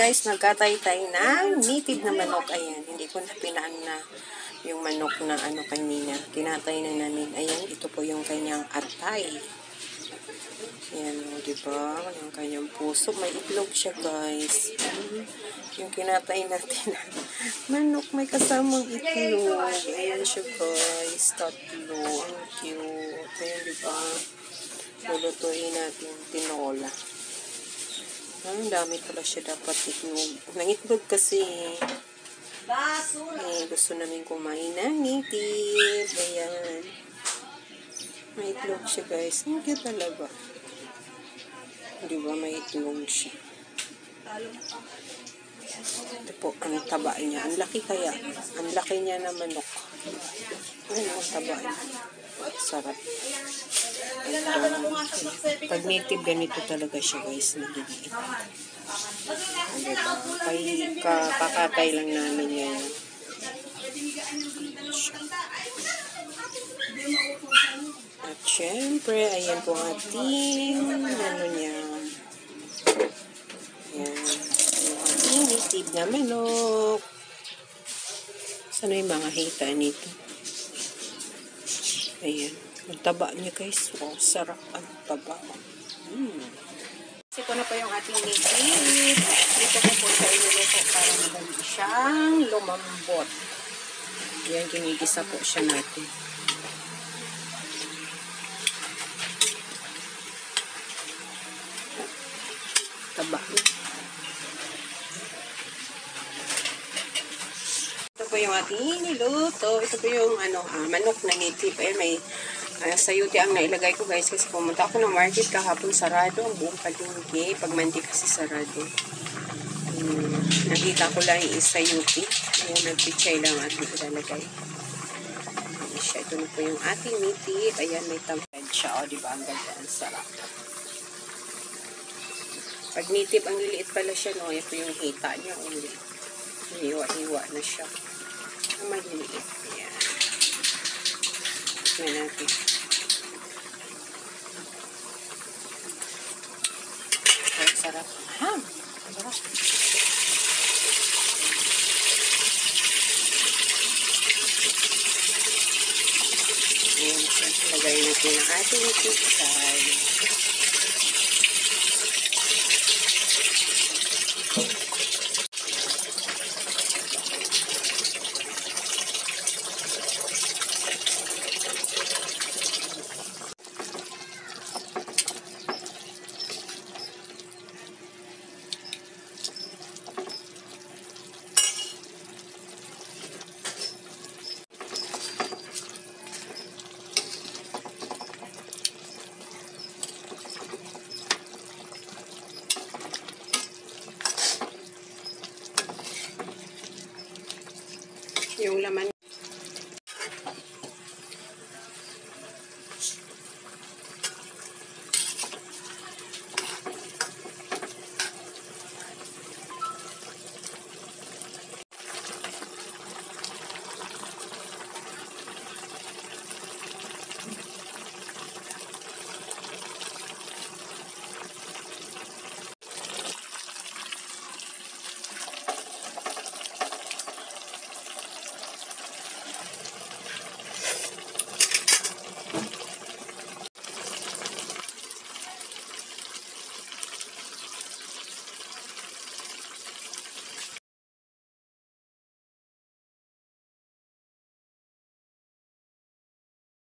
guys, magkatay-tay ng native na manok. Ayan, hindi ko na pinaan na yung manok na ano kanina. Kinatay na namin. Ayan, ito po yung kanyang atay. Ayan, diba? Yung kanyang puso. May itlog siya, guys. Yung kinatay natin. Manok, may kasamang itlog. Ayan siya, guys. Tatlo. Ang cute. Ayan, diba? Lulutuin natin tinola. Ang dami pala siya dapat itlog. Nangitlog kasi. Gusto namin kumain ng native. Ayan. May itlog siya, guys. Ang cute talaga. Diba, may itlog siya. Ito po, ang taba niya. Ang laki kaya. Ang laki niya na manok. Ayan, ang taba niya. Sarap. Pag native, ganito talaga siya, guys. Nagiging. Diba? Kakatay lang namin ngayon. At syempre, ayan po ating ano niya. Ayan. Yung ating native na manok. Sana yung mga hita nito? Ayan. Ang taba niya, guys. Oh, sarap ang taba. Kasi ko na po yung ating native. Dito ko po siya inuluto para madali siyang lumambot. Ayan, ginigisa po siya natin. Taba. Ito po yung ating niluto. Ito po yung manok na native. Ayan, may sayuti ang nailagay ko, guys, kasi pumunta ako ng market kahapon, sarado ang buong palengke. Pag Monday kasi sarado. Nakita ko lang yung sayuti. Ayan, nagpichay lang ating ilalagay. Ayan siya. Ito na po yung ating native. Ayan, may tamad siya. O, diba? Ang ganda. Ang sarap. Pag native, ang liliit pala siya, no? Ito yung hita niya. Hiwa-hiwa na siya. Ang maliliit. Ayan. Tignan natin. Ang sarap. Ang sarap. Ayan siya. Lagay natin ang ating pizza.